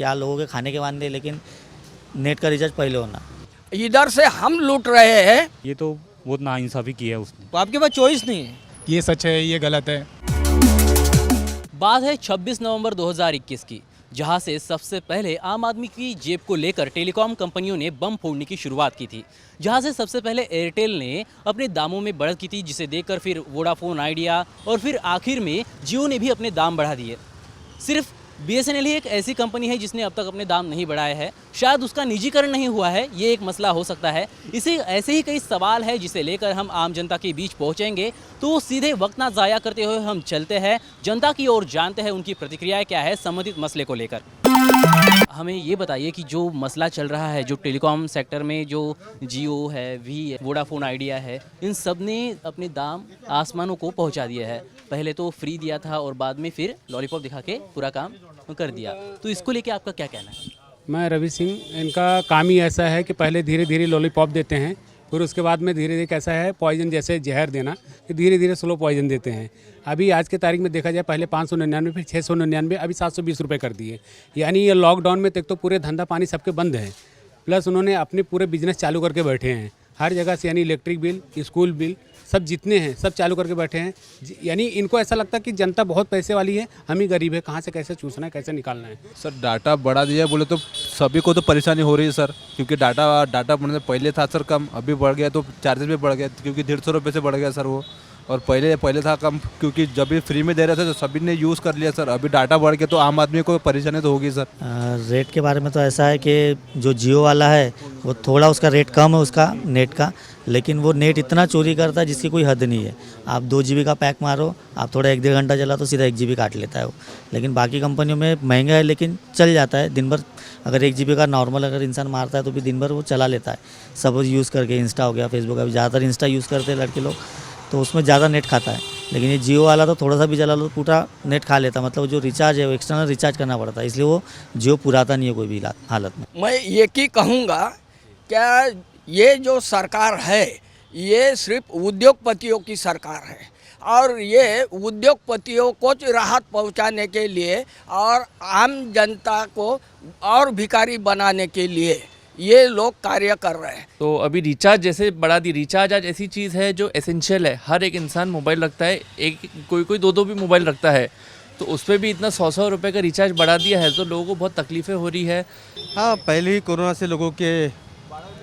क्या लोगों के खाने के वादे, लेकिन नेट का रिचार्ज पहले होना। इधर से हम लूट रहे हैं, ये तो बहुत नाइंसाफ़ी की है उसने। तो आपके पास चॉइस नहीं है। ये सच है, ये गलत है। बात है 26 नवंबर 2021 की, जहां से सबसे पहले आम आदमी की जेब को लेकर टेलीकॉम कंपनियों ने बम फोड़ने की शुरुआत की थी। जहां से सबसे पहले एयरटेल ने अपने दामों में बढ़त की थी, जिसे देखकर फिर वोडाफोन आइडिया और फिर आखिर में जियो ने भी अपने दाम बढ़ा दिए। सिर्फ BSNL ही एक ऐसी कंपनी है जिसने अब तक अपने दाम नहीं बढ़ाए हैं। शायद उसका निजीकरण नहीं हुआ है, ये एक मसला हो सकता है। इसे ऐसे ही कई सवाल है जिसे लेकर हम आम जनता के बीच पहुंचेंगे। तो सीधे वक्त ना ज़ाया करते हुए हम चलते हैं जनता की ओर, जानते हैं उनकी प्रतिक्रियाएं क्या है संबंधित मसले को लेकर। हमें ये बताइए कि जो मसला चल रहा है, जो टेलीकॉम सेक्टर में जो जियो है, वी है, वोडाफोन आइडिया है, इन सब ने अपने दाम आसमानों को पहुंचा दिया है। पहले तो फ्री दिया था और बाद में फिर लॉलीपॉप दिखा के पूरा काम कर दिया। तो इसको लेके आपका क्या कहना है? मैं रवि सिंह, इनका काम ही ऐसा है कि पहले धीरे धीरे लॉलीपॉप देते हैं, फिर उसके बाद में धीरे धीरे कैसा है पॉइजन जैसे जहर देना, कि धीरे धीरे स्लो पॉइजन देते हैं। अभी आज के तारीख में देखा जाए, पहले 599, फिर 699, अभी 720 रुपये कर दिए। यानी ये लॉकडाउन में तक तो पूरे धंधा पानी सबके बंद है, प्लस उन्होंने अपने पूरे बिजनेस चालू करके बैठे हैं हर जगह से। यानी इलेक्ट्रिक बिल, स्कूल बिल, सब जितने हैं सब चालू करके बैठे हैं। यानी इनको ऐसा लगता है कि जनता बहुत पैसे वाली है, हम ही गरीब है, कहाँ से कैसे चूसना है, कैसे निकालना है। सर डाटा बढ़ा दिया बोले तो सभी को तो परेशानी हो रही है सर, क्योंकि डाटा बढ़ने से पहले था सर कम, अभी बढ़ गया तो चार्जेस भी बढ़ गया, क्योंकि 150 रुपये से बढ़ गया सर वो। और पहले था कम, क्योंकि जब भी फ्री में दे रहे थे तो सभी ने यूज़ कर लिया सर। अभी डाटा बढ़ के तो आम आदमी को परेशानी तो होगी सर। रेट के बारे में तो ऐसा है कि जो जियो वाला है वो थोड़ा उसका रेट कम है उसका नेट का, लेकिन वो नेट इतना चोरी करता है जिसकी कोई हद नहीं है। आप 2 GB का पैक मारो, आप थोड़ा 1-1.5 घंटा चला तो सीधा 1 GB काट लेता है वो। लेकिन बाकी कंपनियों में महंगा है लेकिन चल जाता है दिन भर। अगर 1 GB का नॉर्मल अगर इंसान मारता है तो भी दिन भर वो चला लेता है सब यूज़ करके। इंस्टा हो गया, फेसबुक, अभी ज़्यादातर इंस्टा यूज़ करते हैं लड़के लोग, तो उसमें ज़्यादा नेट खाता है। लेकिन ये जियो वाला तो थोड़ा सा भी चला लो पूरा नेट खा लेता है। मतलब जो रिचार्ज है वो एक्सटर्नल रिचार्ज करना पड़ता है, इसलिए वो जियो पुराता नहीं है कोई भी हालत में। मैं ये की कहूँगा, क्या ये जो सरकार है ये सिर्फ उद्योगपतियों की सरकार है, और ये उद्योगपतियों को राहत पहुंचाने के लिए और आम जनता को और भिखारी बनाने के लिए ये लोग कार्य कर रहे हैं। तो अभी रिचार्ज जैसे बढ़ा दी, रिचार्ज आज ऐसी चीज़ है जो एसेंशियल है। हर एक इंसान मोबाइल रखता है, एक कोई 2-2 भी मोबाइल रखता है, तो उस पर भी इतना 100-100 रुपये का रिचार्ज बढ़ा दिया है, तो लोगों को बहुत तकलीफ़ें हो रही है। हाँ, पहले ही कोरोना से लोगों के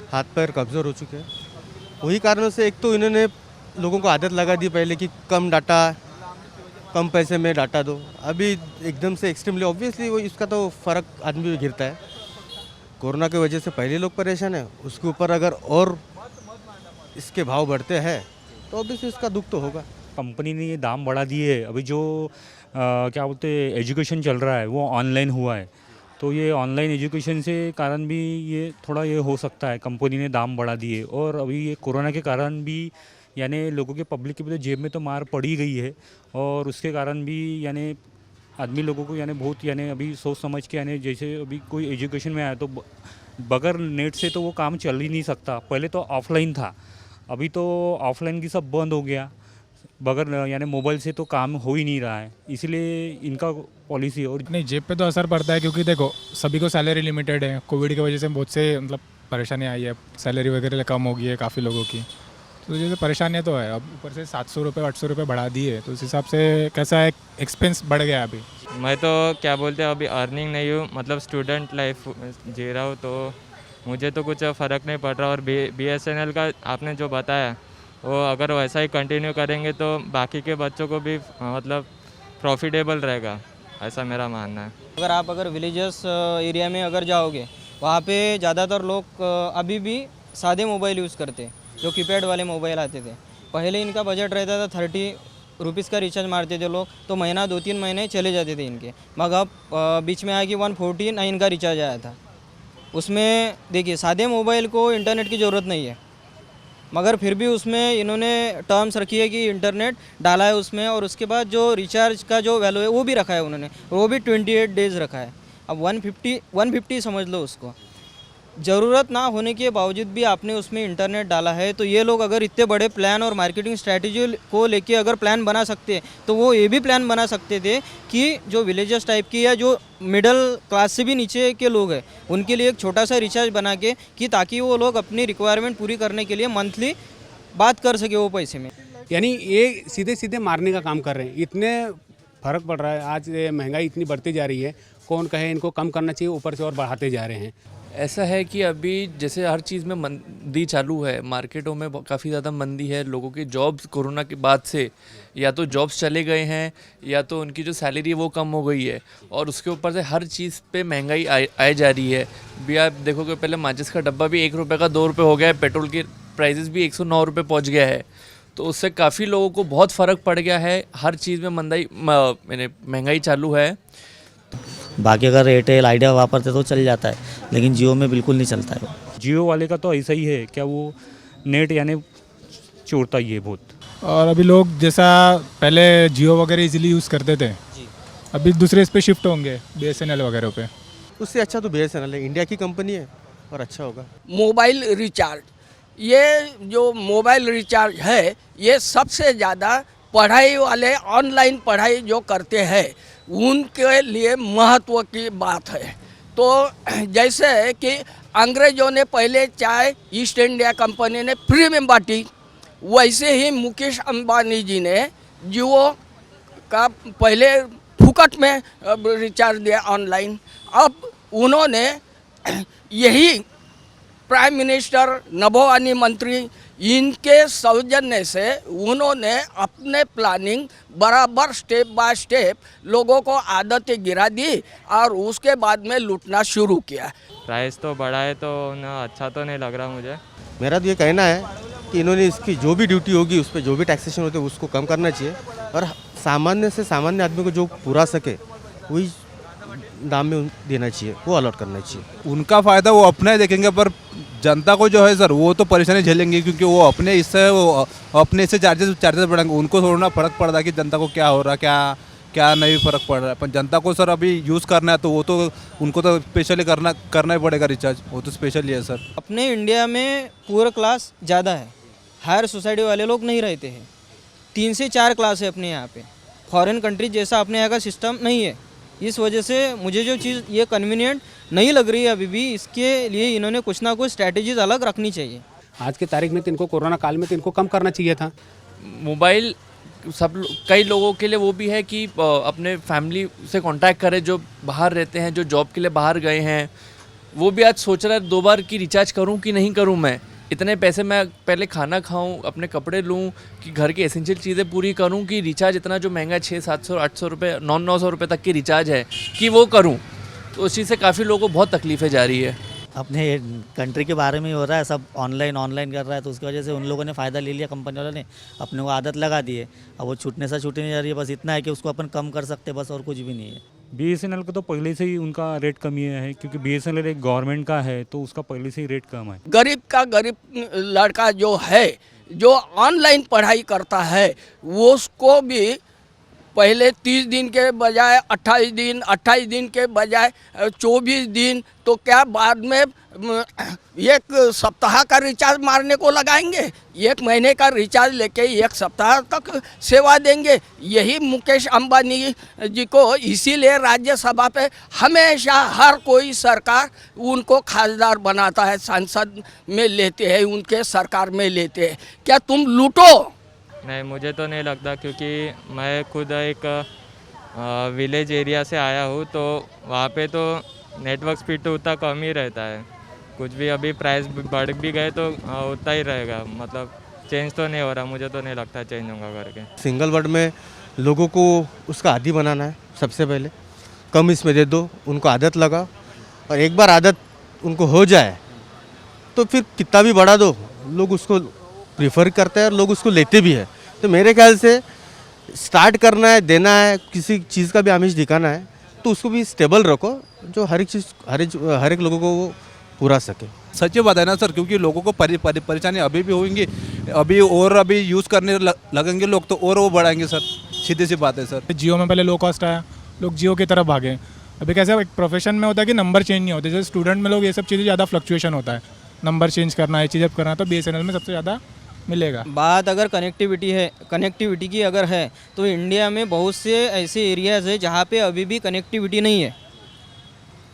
हाथ पैर कमज़ोर हो चुके हैं। वही कारणों से एक तो इन्होंने लोगों को आदत लगा दी पहले कि कम डाटा, कम पैसे में डाटा दो। अभी एकदम से एक्सट्रीमली ऑब्वियसली वो इसका तो फ़र्क आदमी भी गिरता है। कोरोना की वजह से पहले लोग परेशान हैं, उसके ऊपर अगर और इसके भाव बढ़ते हैं तो ऑब्वियसली इसका दुख तो होगा। कंपनी ने ये दाम बढ़ा दिए है। अभी जो क्या बोलते हैं एजुकेशन चल रहा है वो ऑनलाइन हुआ है, तो ये ऑनलाइन एजुकेशन से कारण भी ये थोड़ा ये हो सकता है, कंपनी ने दाम बढ़ा दिए। और अभी ये कोरोना के कारण भी यानी लोगों के पब्लिक के भी जेब में तो मार पड़ी गई है, और उसके कारण भी यानी आदमी लोगों को यानी बहुत यानी अभी सोच समझ के यानी जैसे अभी कोई एजुकेशन में आया तो बगैर नेट से तो वो काम चल ही नहीं सकता। पहले तो ऑफलाइन था, अभी तो ऑफलाइन की सब बंद हो गया, बगैर यानी मोबाइल से तो काम हो ही नहीं रहा है, इसलिए इनका पॉलिसी। और नहीं, जेब पे तो असर पड़ता है, क्योंकि देखो सभी को सैलरी लिमिटेड है। कोविड की वजह से बहुत से मतलब परेशानी आई है, सैलरी वगैरह कम हो गई है काफ़ी लोगों की, तो जैसे परेशानियाँ तो है। अब ऊपर से 700 रुपये 800 रुपये बढ़ा दिए, तो उस हिसाब से कैसा है एक्सपेंस बढ़ गया अभी। मैं तो क्या बोलते हैं, अभी अर्निंग नहीं हूँ, मतलब स्टूडेंट लाइफ जी रहा हूँ, तो मुझे तो कुछ फ़र्क नहीं पड़ रहा। और BSNL का आपने जो बताया वो अगर वैसा ही कंटिन्यू करेंगे तो बाकी के बच्चों को भी मतलब प्रॉफिटेबल रहेगा, ऐसा मेरा मानना है। अगर विलेजेस एरिया में अगर जाओगे, वहाँ पे ज़्यादातर लोग अभी भी सादे मोबाइल यूज़ करते, जो कीपैड वाले मोबाइल आते थे। पहले इनका बजट रहता था 30 रुपीज़ का रिचार्ज मारते थे लोग, तो महीना 2-3 महीने चले जाते थे इनके। मगर अब बीच में आया कि 149 का रिचार्ज आया था। उसमें देखिए सादे मोबाइल को इंटरनेट की ज़रूरत नहीं है, मगर फिर भी उसमें इन्होंने टर्म्स रखी है कि इंटरनेट डाला है उसमें, और उसके बाद जो रिचार्ज का जो वैल्यू है वो भी रखा है उन्होंने, वो भी 28 डेज़ रखा है। अब 150 समझ लो उसको। ज़रूरत ना होने के बावजूद भी आपने उसमें इंटरनेट डाला है, तो ये लोग अगर इतने बड़े प्लान और मार्केटिंग स्ट्रैटेजी को लेके अगर प्लान बना सकते तो वो ये भी प्लान बना सकते थे कि जो विलेजर्स टाइप की या जो मिडिल क्लास से भी नीचे के लोग हैं उनके लिए एक छोटा सा रिचार्ज बना के कि ताकि वो लोग अपनी रिक्वायरमेंट पूरी करने के लिए मंथली बात कर सके वो पैसे में। यानी ये सीधे सीधे मारने का काम कर रहे हैं। इतने फर्क पड़ रहा है, आज ये महंगाई इतनी बढ़ती जा रही है, कौन कहे इनको कम करना चाहिए, ऊपर से और बढ़ाते जा रहे हैं। ऐसा है कि अभी जैसे हर चीज़ में मंदी चालू है, मार्केटों में काफ़ी ज़्यादा मंदी है, लोगों के जॉब्स कोरोना के बाद से या तो जॉब्स चले गए हैं या तो उनकी जो सैलरी है वो कम हो गई है, और उसके ऊपर से हर चीज़ पे महंगाई आए जा रही है। भी आप देखोगे पहले माचिस का डब्बा भी 1 रुपये का 2 रुपये हो गया है, पेट्रोल के प्राइजेस भी 109 रुपये पहुँच गया है, तो उससे काफ़ी लोगों को बहुत फ़र्क पड़ गया है। हर चीज़ में महंगाई चालू है। बाकी अगर एयरटेल आइडिया वापरते तो चल जाता है, लेकिन जियो में बिल्कुल नहीं चलता है। जियो वाले का तो ऐसा ही है, क्या वो नेट यानी चोरता ही है बहुत। और अभी लोग जैसा पहले जियो वगैरह इजीली यूज़ करते थे, अभी दूसरे इस पे शिफ्ट होंगे BSNL वगैरह पे। उससे अच्छा तो BSNL है, इंडिया की कंपनी है और अच्छा होगा। मोबाइल रिचार्ज, ये जो मोबाइल रिचार्ज है ये सबसे ज़्यादा पढ़ाई वाले ऑनलाइन पढ़ाई जो करते हैं उनके लिए महत्व की बात है। तो जैसे कि अंग्रेज़ों ने पहले चाय ईस्ट इंडिया कंपनी ने फ्री में बांटी, वैसे ही मुकेश अंबानी जी ने जियो का पहले फुकट में रिचार्ज दिया ऑनलाइन। अब उन्होंने यही प्राइम मिनिस्टर, नभोवानी मंत्री, इनके सौजन्य से उन्होंने अपने प्लानिंग बराबर स्टेप बाय स्टेप लोगों को आदतें गिरा दी और उसके बाद में लूटना शुरू किया। प्राइस तो बढ़ा है तो ना अच्छा तो नहीं लग रहा मुझे। मेरा तो ये कहना है कि इन्होंने इसकी जो भी ड्यूटी होगी उस पर जो भी टैक्सेशन होते है उसको कम करना चाहिए और सामान्य से सामान्य आदमी को जो पूरा सके वही दाम में देना चाहिए, वो अलॉट करना चाहिए। उनका फ़ायदा वो अपना ही देखेंगे, पर जनता को जो है सर वो तो परेशानी झेलेंगे, क्योंकि वो अपने इससे चार्जेस बढ़ाएंगे। उनको थोड़ा फर्क पड़ रहा है कि जनता को क्या हो रहा है, क्या नहीं फर्क पड़ रहा है। पर जनता को सर अभी यूज़ करना है तो वो तो उनको तो स्पेशली करना ही पड़ेगा रिचार्ज, वो तो स्पेशली है सर। अपने इंडिया में पुअर क्लास ज़्यादा है, हायर सोसाइटी वाले लोग नहीं रहते हैं। 3 से 4 क्लास है अपने यहाँ पे, फॉरेन कंट्री जैसा अपने यहाँ का सिस्टम नहीं है। इस वजह से मुझे जो चीज़ ये कन्वीनियंट नहीं लग रही है अभी भी, इसके लिए इन्होंने कुछ ना कुछ स्ट्रैटेजीज अलग रखनी चाहिए। आज के तारीख में तो इनको कोरोना काल में तो इनको कम करना चाहिए था। मोबाइल कई लोगों के लिए वो भी है कि अपने फैमिली से कांटेक्ट करें जो बाहर रहते हैं, जो जॉब के लिए बाहर गए हैं, वो भी आज सोच रहा है 2 बार कि रिचार्ज करूं कि नहीं करूं। मैं इतने पैसे मैं पहले खाना खाऊं, अपने कपड़े लूं, कि घर की एसेंशियल चीज़ें पूरी करूं, कि रिचार्ज इतना जो महंगा है 600-700-800 रुपये 900 रुपये तक की रिचार्ज है कि वो करूं। तो उस चीज़ से काफ़ी लोगों को बहुत तकलीफ़ें जा रही है। अपने कंट्री के बारे में ही हो रहा है, सब ऑनलाइन कर रहा है, तो उसकी वजह से उन लोगों ने फ़ायदा ले लिया, कंपनी वालों ने अपने को आदत लगा दी है। अब वो छूटने से छूटने नहीं जा रही है, बस इतना है कि उसको अपन कम कर सकते बस, और कुछ भी नहीं है। BSNL का तो पहले से ही उनका रेट कम ही है, क्योंकि BSNL एक गवर्नमेंट का है तो उसका पहले से ही रेट कम है। गरीब का गरीब लड़का जो है, जो ऑनलाइन पढ़ाई करता है, वो उसको भी पहले 30 दिन के बजाय 28 दिन के बजाय 24 दिन, तो क्या बाद में 1 सप्ताह का रिचार्ज मारने को लगाएंगे? 1 महीने का रिचार्ज लेके 1 सप्ताह तक सेवा देंगे। यही मुकेश अंबानी जी को इसीलिए राज्यसभा पे हमेशा हर कोई सरकार उनको खासदार बनाता है, सांसद में लेते हैं, उनके सरकार में लेते हैं। क्या तुम लूटो? नहीं, मुझे तो नहीं लगता, क्योंकि मैं खुद एक विलेज एरिया से आया हूँ, तो वहाँ पे तो नेटवर्क स्पीड तो उतना कम ही रहता है। कुछ भी अभी प्राइस बढ़ भी गए तो उतना ही रहेगा, मतलब चेंज तो नहीं हो रहा। मुझे तो नहीं लगता चेंज होगा करके। सिंगल वर्ड में लोगों को उसका आदी बनाना है। सबसे पहले कम इसमें दे दो, उनको आदत लगा, और एक बार आदत उनको हो जाए तो फिर कितना भी बढ़ा दो, लोग उसको प्रीफर करते हैं और लोग उसको लेते भी है। तो मेरे ख्याल से स्टार्ट करना है, देना है, किसी चीज़ का भी आमिष दिखाना है तो उसको भी स्टेबल रखो, जो हर एक चीज़ हर एक लोगों को वो पूरा सके। सच्ची बात है ना सर, क्योंकि लोगों को परेशानी अभी भी होंगी, अभी यूज़ करने लगेंगे लोग तो और वो बढ़ाएंगे सर, सीधी सी बात है सर। जियो में पहले लो कॉस्ट आया, लोग जियो की तरफ भागे, अभी कैसे एक प्रोफेशन में होता है कि नंबर चेंज नहीं होते, जैसे स्टूडेंट में लोग ये सब चीज़ें ज़्यादा फ्लक्चुएशन होता है, नंबर चेंज करना है, चीज़ें करना है, तो BSNL में सबसे ज़्यादा मिलेगा। बात अगर कनेक्टिविटी की अगर है तो इंडिया में बहुत से ऐसे एरियाज़ है जहाँ पे अभी भी कनेक्टिविटी नहीं है।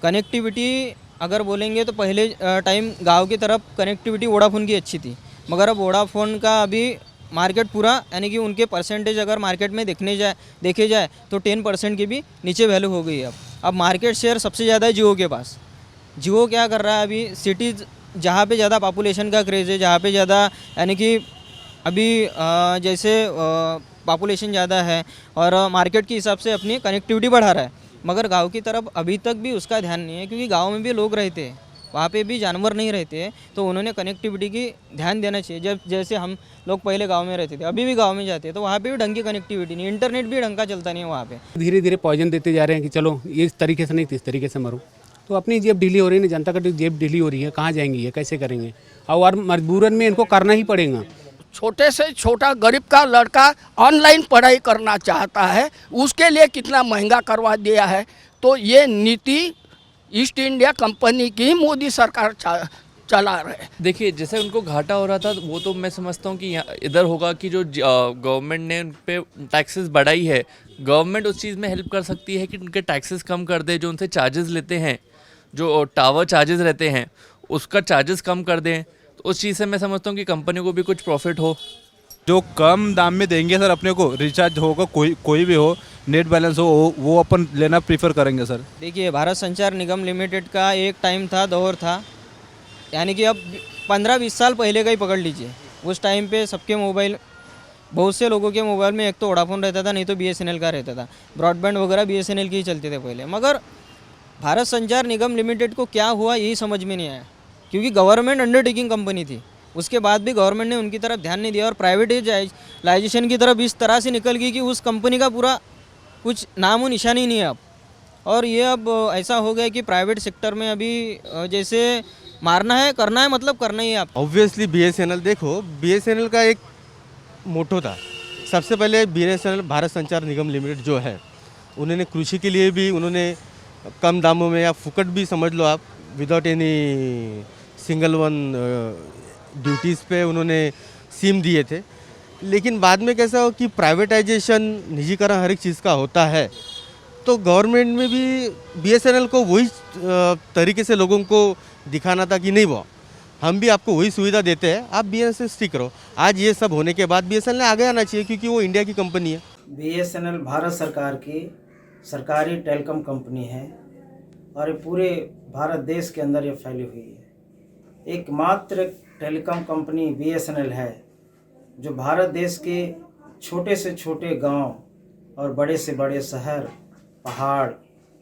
कनेक्टिविटी अगर बोलेंगे तो पहले टाइम गांव की तरफ कनेक्टिविटी वोडाफोन की अच्छी थी, मगर अब वोडाफोन का अभी मार्केट पूरा, यानी कि उनके परसेंटेज अगर मार्केट में देखे जाए तो 10% की भी नीचे वैल्यू हो गई है। अब मार्केट शेयर सबसे ज़्यादा है जियो के पास। जियो क्या कर रहा है अभी, सिटीज़ जहाँ पे ज़्यादा पॉपुलेशन का क्रेज़ है, जहाँ पे ज़्यादा यानी कि अभी जैसे पॉपुलेशन ज़्यादा है और मार्केट के हिसाब से अपनी कनेक्टिविटी बढ़ा रहा है, मगर गांव की तरफ अभी तक भी उसका ध्यान नहीं है, क्योंकि गांव में भी लोग रहते हैं, वहाँ पे भी जानवर नहीं रहते हैं, तो उन्होंने कनेक्टिविटी की ध्यान देना चाहिए। जब जैसे हम लोग पहले गांव में रहते थे, अभी भी गांव में जाते हैं तो वहाँ पे भी ढंग की कनेक्टिविटी नहीं, इंटरनेट भी ढंग का चलता नहीं है वहाँ पे। धीरे धीरे पॉइजन देते जा रहे हैं कि चलो ये इस तरीके से नहीं तो इस तरीके से मरो, तो अपनी जेब ढीली हो रही है, जनता का जेब ढीली हो रही है, कहाँ जाएंगी ये, कैसे करेंगे, और मजबूरन में इनको करना ही पड़ेगा। छोटे से छोटा गरीब का लड़का ऑनलाइन पढ़ाई करना चाहता है, उसके लिए कितना महंगा करवा दिया है। तो ये नीति ईस्ट इंडिया कंपनी की मोदी सरकार चला रहे। देखिए, जैसे उनको घाटा हो रहा था वो तो मैं समझता हूँ कि इधर होगा कि जो गवर्नमेंट ने उन पे टैक्सेस बढ़ाई है, गवर्नमेंट उस चीज़ में हेल्प कर सकती है कि उनके टैक्सेस कम कर दे, जो उनसे चार्जेस लेते हैं, जो टावर चार्जेस रहते हैं उसका चार्जेस कम कर दें, तो उस चीज़ से मैं समझता हूँ कि कंपनी को भी कुछ प्रॉफिट हो। जो कम दाम में देंगे सर अपने को, रिचार्ज होगा कोई भी हो, नेट बैलेंस हो, वो अपन लेना प्रीफर करेंगे सर। देखिए, भारत संचार निगम लिमिटेड का एक टाइम था, दौर था, यानी कि अब 15-20 साल पहले का ही पकड़ लीजिए। उस टाइम पे सबके मोबाइल, बहुत से लोगों के मोबाइल में एक तो वोडाफोन रहता था, नहीं तो BSNL का रहता था, ब्रॉडबैंड वगैरह BSNL के ही चलते थे पहले। मगर भारत संचार निगम लिमिटेड को क्या हुआ यही समझ में नहीं आया, क्योंकि गवर्नमेंट अंडरटेकिंग कंपनी थी, उसके बाद भी गवर्नमेंट ने उनकी तरफ ध्यान नहीं दिया और प्राइवेटाइजेशन की तरफ इस तरह से निकल गई कि उस कंपनी का पूरा कुछ नाम और निशान ही नहीं है अब। और ये अब ऐसा हो गया कि प्राइवेट सेक्टर में अभी जैसे मारना है, करना है, मतलब करना ही है आप। ऑब्वियसली BSNL, देखो BSNL का एक मोटो था, सबसे पहले BSNL भारत संचार निगम लिमिटेड जो है, उन्होंने कृषि के लिए भी उन्होंने कम दामों में या फुकट भी समझ लो आप, without any single one duties पे उन्होंने सिम दिए थे। लेकिन बाद में कैसा हो कि प्राइवेटाइजेशन, निजीकरण हर एक चीज़ का होता है, तो गवर्नमेंट में भी BSNL को वही तरीके से लोगों को दिखाना था कि नहीं वो हम भी आपको वही सुविधा देते हैं, आप BSNL स्टिक करो। आज ये सब होने के बाद BSNL ने आगे आना चाहिए, क्योंकि वो इंडिया की कंपनी है। BSNL भारत सरकार की सरकारी टेलीकॉम कंपनी है और ये पूरे भारत देश के अंदर ये फैली हुई है। एकमात्र टेलीकॉम कंपनी BSNL है जो भारत देश के छोटे से छोटे गांव और बड़े से बड़े शहर, पहाड़,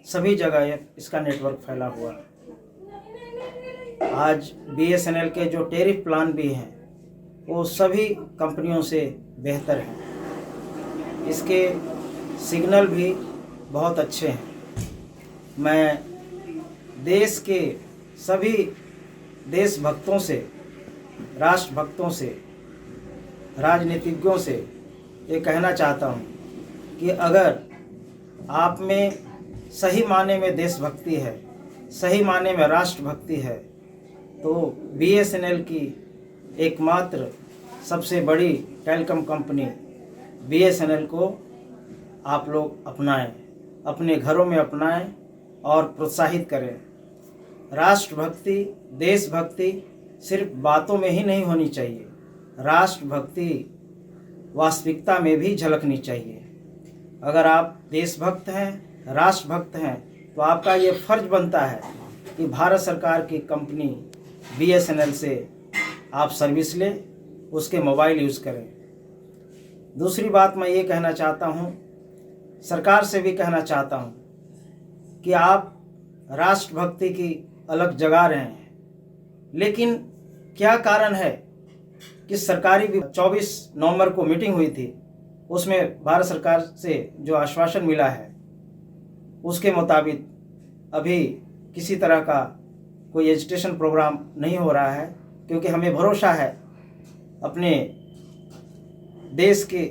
सभी जगह इसका नेटवर्क फैला हुआ है। आज BSNL के जो टैरिफ प्लान भी हैं वो सभी कंपनियों से बेहतर हैं, इसके सिग्नल भी बहुत अच्छे हैं। मैं देश के सभी देशभक्तों से, राष्ट्रभक्तों से, राजनीतिज्ञों से ये कहना चाहता हूँ कि अगर आप में सही माने में देशभक्ति है, सही माने में राष्ट्रभक्ति है, तो BSNL की एकमात्र सबसे बड़ी टेलीकॉम कंपनी BSNL को आप लोग अपनाएं, अपने घरों में अपनाएं और प्रोत्साहित करें। राष्ट्रभक्ति, देशभक्ति सिर्फ बातों में ही नहीं होनी चाहिए, राष्ट्रभक्ति वास्तविकता में भी झलकनी चाहिए। अगर आप देशभक्त हैं, राष्ट्रभक्त हैं, तो आपका ये फर्ज बनता है कि भारत सरकार की कंपनी BSNL से आप सर्विस लें, उसके मोबाइल यूज़ करें। दूसरी बात मैं ये कहना चाहता हूँ, सरकार से भी कहना चाहता हूँ कि आप राष्ट्रभक्ति की अलग जगा रहे हैं, लेकिन क्या कारण है कि सरकारी भी 24 नवंबर को मीटिंग हुई थी, उसमें भारत सरकार से जो आश्वासन मिला है उसके मुताबिक अभी किसी तरह का कोई एजुकेशन प्रोग्राम नहीं हो रहा है, क्योंकि हमें भरोसा है, अपने देश के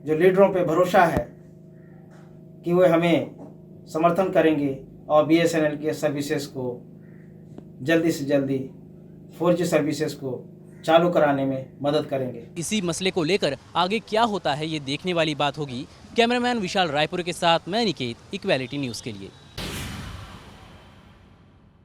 जो लीडरों पे भरोसा है कि वो हमें समर्थन करेंगे और BSNL के सर्विसेज को जल्दी से जल्दी 4G सर्विसेज को चालू कराने में मदद करेंगे। इसी मसले को लेकर आगे क्या होता है ये देखने वाली बात होगी। कैमरामैन विशाल रायपुर के साथ मैं निकेत, इक्वालिटी न्यूज़ के लिए।